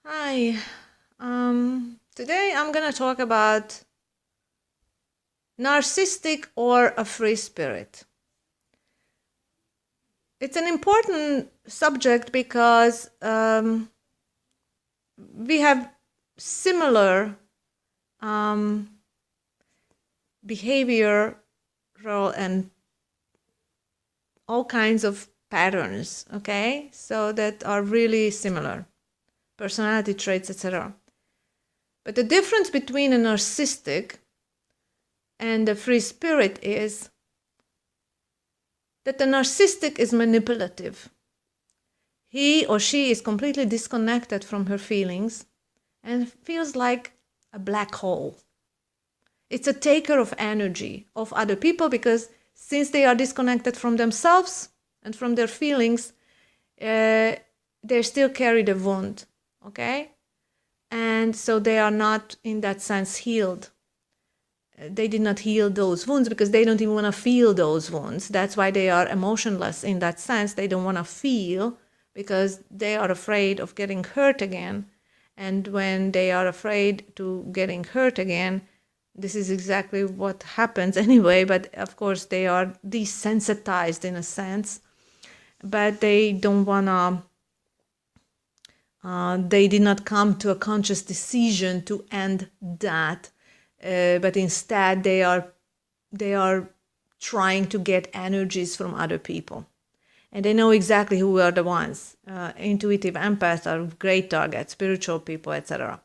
Hi. Today I'm gonna talk about narcissistic or a free spirit. It's an important subject because we have similar behavioral and all kinds of patterns, okay? So that are really similar, personality traits, etc. But the difference between a narcissistic and a free spirit is that the narcissistic is manipulative. He or she is completely disconnected from her feelings and feels like a black hole. It's a taker of energy of other people because since they are disconnected from themselves and from their feelings, they still carry the wound, okay? And so they are not, in that sense, healed. They did not heal those wounds because they don't even want to feel those wounds. That's why they are emotionless in that sense. They don't want to feel because they are afraid of getting hurt again. And when they are afraid to getting hurt again, this is exactly what happens anyway. But of course, they are desensitized in a sense. But they don't want to, they did not come to a conscious decision to end that. But instead they are trying to get energies from other people, and they know exactly who are the ones. Intuitive empaths are great targets, spiritual people, etc.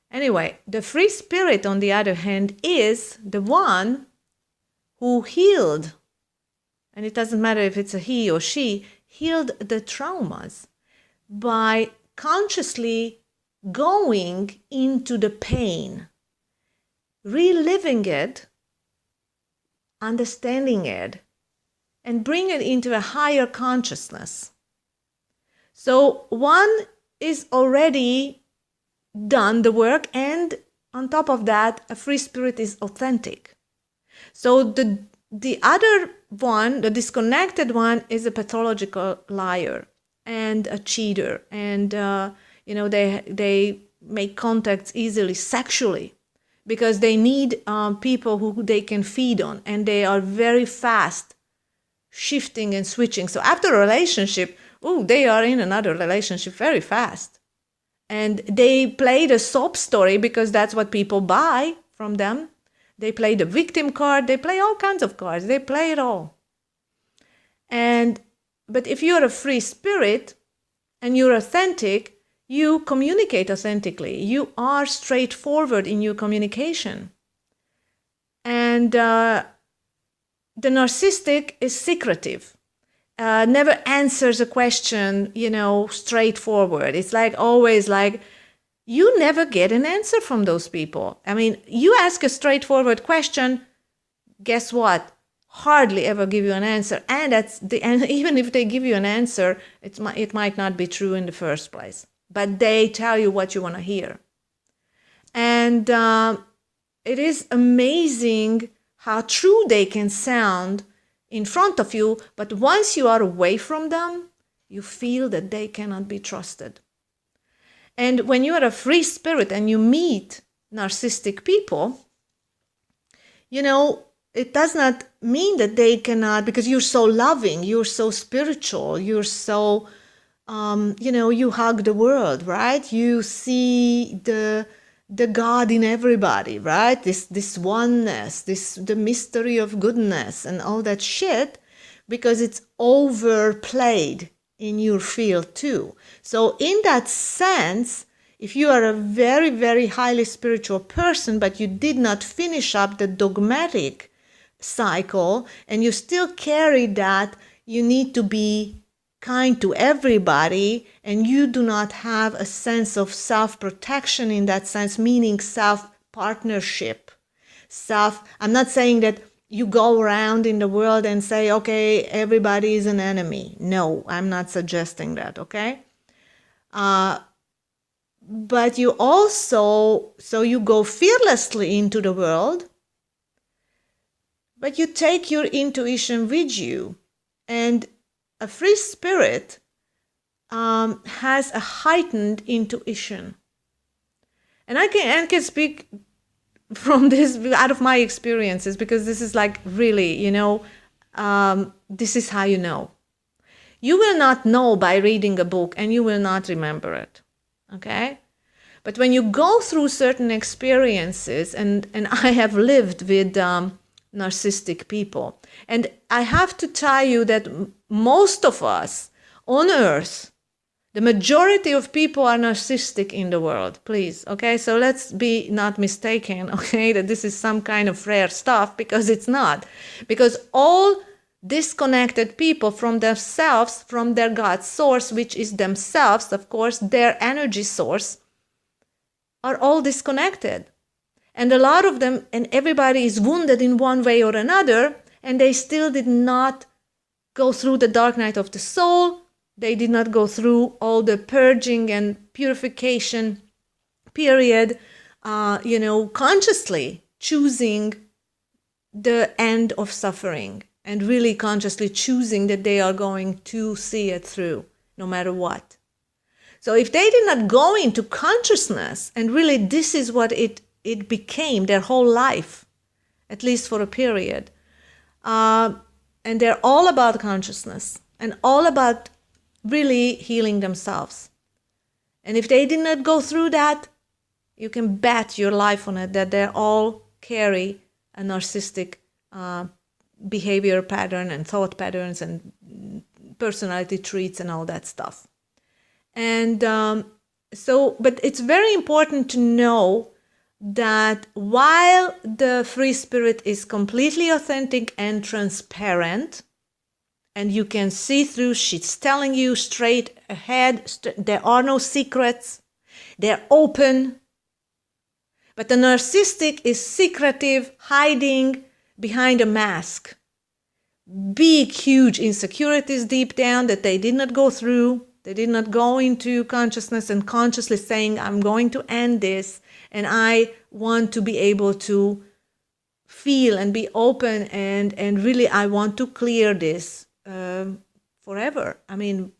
Anyway, the free spirit, on the other hand, is the one who healed, and it doesn't matter if it's a he or she, healed the traumas by consciously going into the pain, reliving it, understanding it, and bring it into a higher consciousness. So one is already done the work, and on top of that, a free spirit is authentic. So the other one, the disconnected one, is a pathological liar and a cheater, and they make contacts easily sexually, because they need people who they can feed on, and they are very fast shifting and switching. So after a relationship, they are in another relationship very fast. And they play the sob story because that's what people buy from them. They play the victim card, they play all kinds of cards, they play it all. But if you're a free spirit and you're authentic, you communicate authentically. You are straightforward in your communication. And the narcissistic is secretive, never answers a question, straightforward. It's like always like, you never get an answer from those people. I mean, you ask a straightforward question, guess what? Hardly ever give you an answer. And even if they give you an answer, it might not be true in the first place. But they tell you what you want to hear. And it is amazing how true they can sound in front of you, but once you are away from them, you feel that they cannot be trusted. And when you are a free spirit and you meet narcissistic people, it does not mean that they cannot, because you're so loving, you're so spiritual, you're so, you hug the world, right? You see the God in everybody, right? This oneness, the mystery of goodness and all that shit, because it's overplayed in your field too. So in that sense, if you are a very, very highly spiritual person, but you did not finish up the dogmatic cycle and you still carry that, you need to be kind to everybody, and you do not have a sense of self-protection in that sense, meaning self-partnership. I'm not saying that you go around in the world and say, okay, everybody is an enemy. No, I'm not suggesting that, okay? But you also, so you go fearlessly into the world, but you take your intuition with you. And a free spirit has a heightened intuition. And I can speak from this out of my experiences, because this is like really, this is how you know. You will not know by reading a book, and you will not remember it, okay? But when you go through certain experiences, and I have lived with narcissistic people, and I have to tell you that most of us on earth, the majority of people are narcissistic in the world, please, okay? So let's be not mistaken, okay, that this is some kind of rare stuff, because it's not. Because all disconnected people from themselves, from their God source, which is themselves, of course, their energy source, are all disconnected. And a lot of them, and everybody is wounded in one way or another, and they still did not go through the dark night of the soul. They did not go through all the purging and purification period, consciously choosing the end of suffering, and really consciously choosing that they are going to see it through, no matter what. So if they did not go into consciousness, and really this is what it became their whole life, at least for a period, and they're all about consciousness and all about really healing themselves. And if they did not go through that, you can bet your life on it that they all carry a narcissistic behavior pattern and thought patterns and personality traits and all that stuff. And but it's very important to know that while the free spirit is completely authentic and transparent, and you can see through, she's telling you straight ahead, there are no secrets, they're open. But the narcissistic is secretive, hiding behind a mask. Big, huge insecurities deep down that they did not go through. They did not go into consciousness and consciously saying, I'm going to end this, and I want to be able to feel and be open, and really I want to clear this forever. I mean,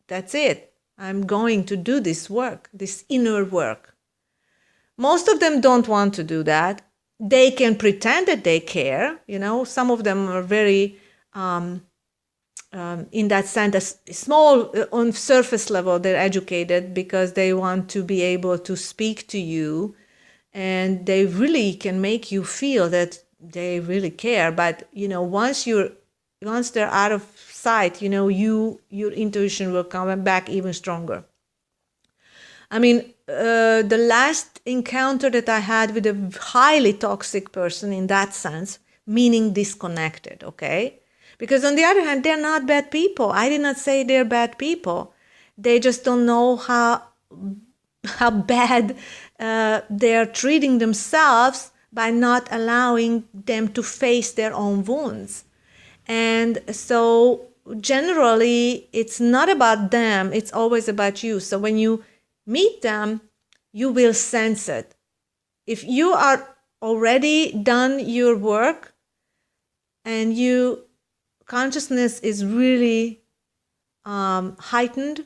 that's it. I'm going to do this work, this inner work. Most of them don't want to do that. They can pretend that they care. Some of them are very, in that sense, small, on surface level, they're educated because they want to be able to speak to you, and they really can make you feel that they really care. But, once they're out of sight, your intuition will come back even stronger. I mean, the last encounter that I had with a highly toxic person in that sense, meaning disconnected, okay? Because on the other hand, they're not bad people. I did not say they're bad people. They just don't know how bad they're treating themselves by not allowing them to face their own wounds. And so generally, it's not about them. It's always about you. So when you meet them, you will sense it. If you are already done your work and consciousness is really heightened,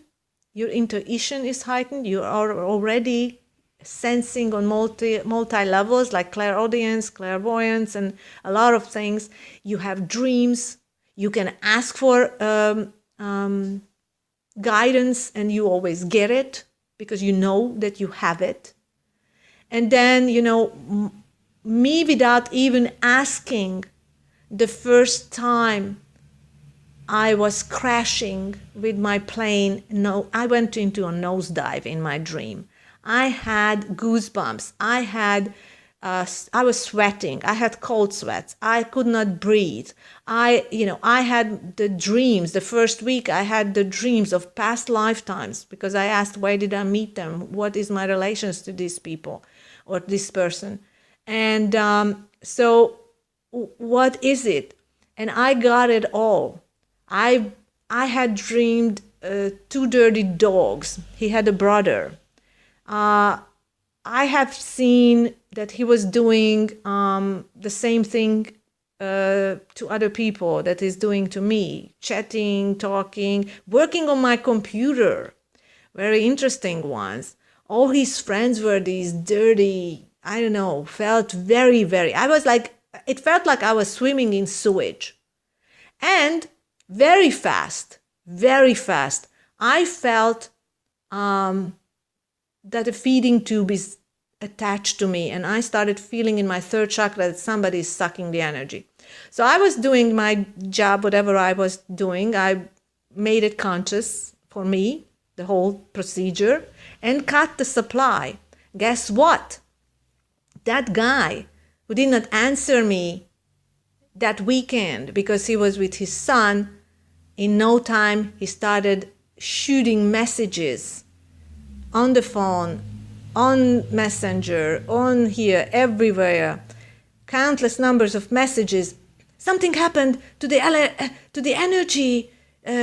your intuition is heightened, you are already sensing on multi levels, like clairaudience, clairvoyance, and a lot of things. You have dreams. You can ask for guidance, and you always get it because you know that you have it. And then, me, without even asking, the first time I was crashing with my plane, I went into a nosedive in my dream. I had goosebumps. I was sweating. I had cold sweats. I could not breathe. I had the dreams. The first week I had the dreams of past lifetimes, because I asked, why did I meet them? What is my relations to these people or this person? And so what is it? And I got it all. I had dreamed 2 dirty dogs. He had a brother. I have seen that he was doing the same thing to other people that he's doing to me, chatting, talking, working on my computer, very interesting ones. All his friends were these dirty, I don't know, felt very, very, it felt like I was swimming in sewage. And very fast, I felt that a feeding tube is attached to me, and I started feeling in my third chakra that somebody is sucking the energy. So I was doing my job, whatever I was doing. I made it conscious for me, the whole procedure, and cut the supply. Guess what? That guy who did not answer me that weekend because he was with his son, in no time he started shooting messages on the phone, on Messenger, on here, everywhere, countless numbers of messages. Something happened to the energy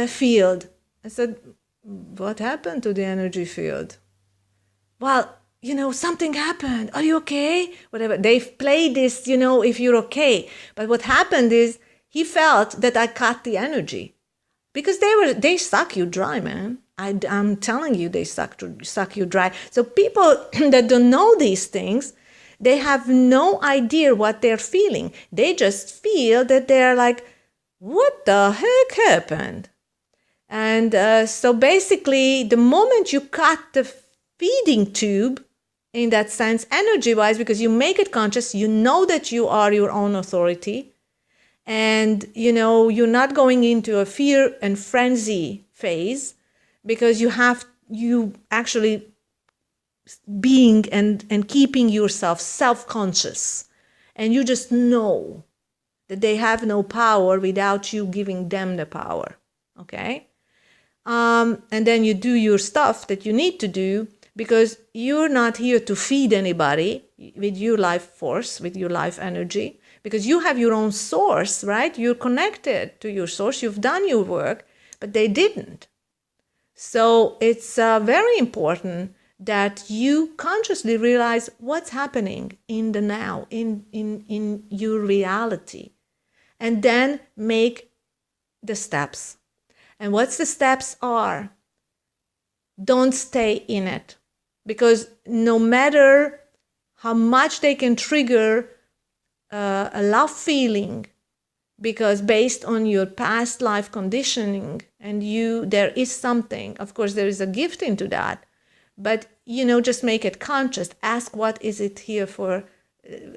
field. I said, what happened to the energy field? Well, something happened. Are you okay? Whatever. They played this, if you're okay. But what happened is he felt that I cut the energy because they suck you dry, man. I'm telling you, they suck you dry. So people that don't know these things, they have no idea what they're feeling. They just feel that they're like, what the heck happened? And so basically, the moment you cut the feeding tube, in that sense, energy-wise, because you make it conscious, you know that you are your own authority, and you're not going into a fear and frenzy phase, because you actually being and keeping yourself self-conscious, and you just know that they have no power without you giving them the power. Okay? And then you do your stuff that you need to do, because you're not here to feed anybody with your life force, with your life energy, because you have your own source, right? You're connected to your source. You've done your work, but they didn't. So it's very important that you consciously realize what's happening in the now, in your reality, and then make the steps. And what the steps are, don't stay in it, because no matter how much they can trigger a love feeling, because based on your past life conditioning, and there is something, of course there is a gift into that, but just make it conscious. Ask, what is it here for,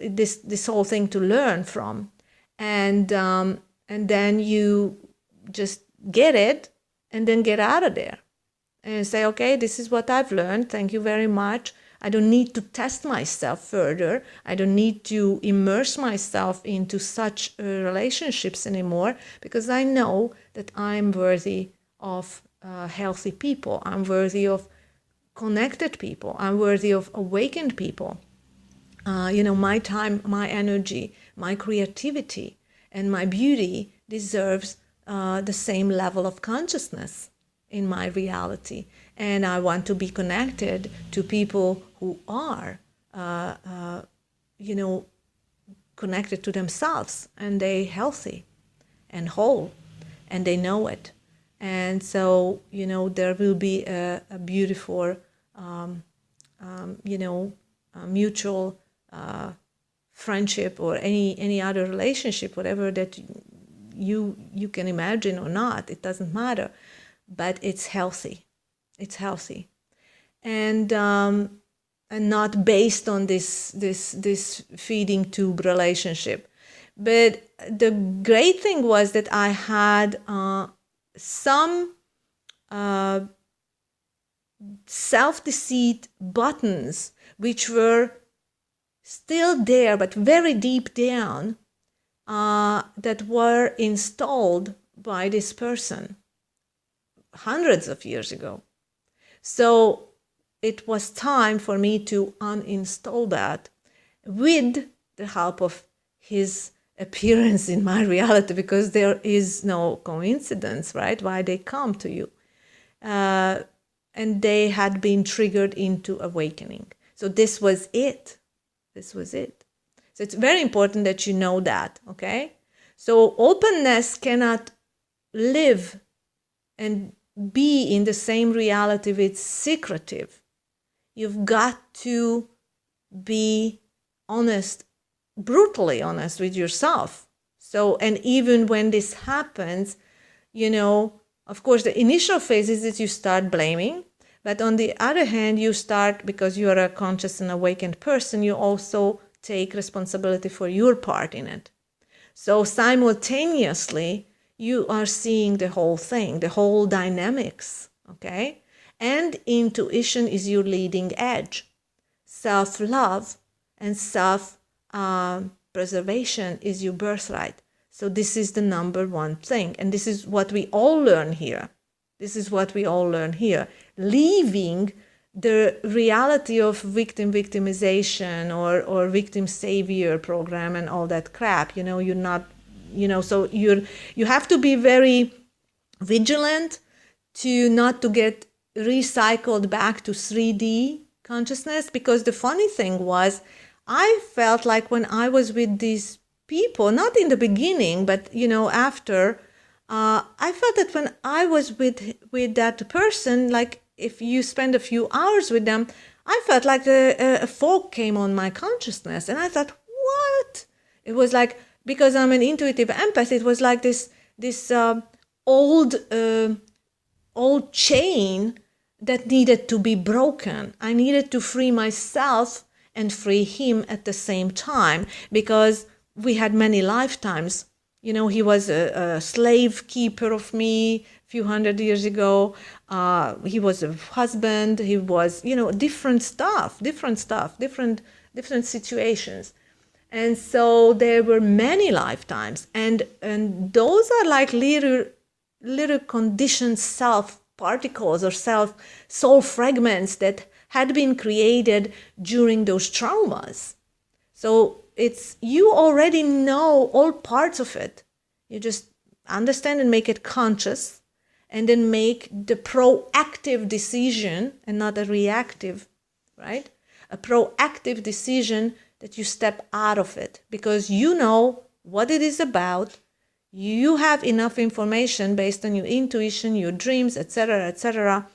this whole thing to learn from, and then you just get it, and then get out of there and say, okay, this is what I've learned, thank you very much. I don't need to test myself further. I don't need to immerse myself into such relationships anymore, because I know that I'm worthy of healthy people. I'm worthy of connected people. I'm worthy of awakened people. My time, my energy, my creativity, and my beauty deserves the same level of consciousness in my reality. And I want to be connected to people who are, connected to themselves, and they healthy and whole, and they know it. And so, there will be a beautiful, mutual friendship, or any other relationship, whatever that you can imagine or not, it doesn't matter, but it's healthy. It's healthy, and not based on this feeding tube relationship. But the great thing was that I had some self-deceit buttons, which were still there, but very deep down, that were installed by this person hundreds of years ago. So it was time for me to uninstall that with the help of his appearance in my reality, because there is no coincidence, right? Why they come to you. And they had been triggered into awakening. So this was it. This was it. So it's very important that you know that, okay? So openness cannot live and be in the same reality if it's secretive. You've got to be honest, brutally honest with yourself. So, and even when this happens, of course, the initial phase is that you start blaming. But on the other hand, you start, because you are a conscious and awakened person, you also take responsibility for your part in it. So simultaneously, you are seeing the whole thing, the whole dynamics, okay? And intuition is your leading edge. Self-love and self-preservation is your birthright. So this is the number one thing. And this is what we all learn here. Leaving the reality of victimization or victim savior program and all that crap. You're not, so you have to be very vigilant not to get recycled back to 3D consciousness, because the funny thing was, I felt like when I was with these people, not in the beginning, but after, I felt that when I was with that person, like if you spend a few hours with them, I felt like a fog came on my consciousness, and I thought, what? It was like, because I'm an intuitive empath, it was like this old chain that needed to be broken. I needed to free myself and free him at the same time, because we had many lifetimes. He was a slave keeper of me a few hundred years ago. He was a husband. He was, different situations. And so there were many lifetimes. And those are like little conditioned self particles or soul fragments that had been created during those traumas. So you already know all parts of it. You just understand and make it conscious, and then make the proactive decision and not a reactive, right? A proactive decision that you step out of it, because you know what it is about. You have enough information based on your intuition, your dreams, etc., etc.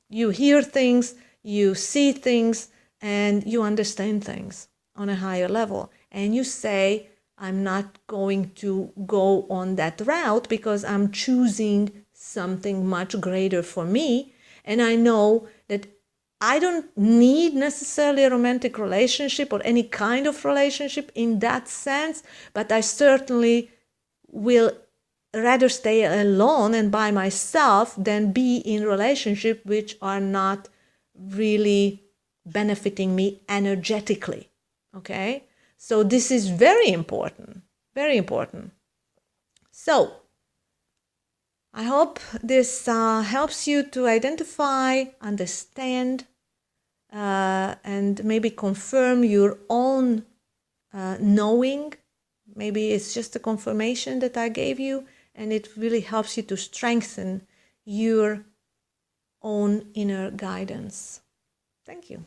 You hear things, you see things, and you understand things on a higher level. And you say, I'm not going to go on that route because I'm choosing something much greater for me. And I know that I don't need necessarily a romantic relationship or any kind of relationship in that sense, but I certainly will rather stay alone and by myself than be in relationships which are not really benefiting me energetically. Okay? So this is very important, very important. So I hope this helps you to identify, understand, and maybe confirm your own knowing. Maybe it's just a confirmation that I gave you, and it really helps you to strengthen your own inner guidance. Thank you.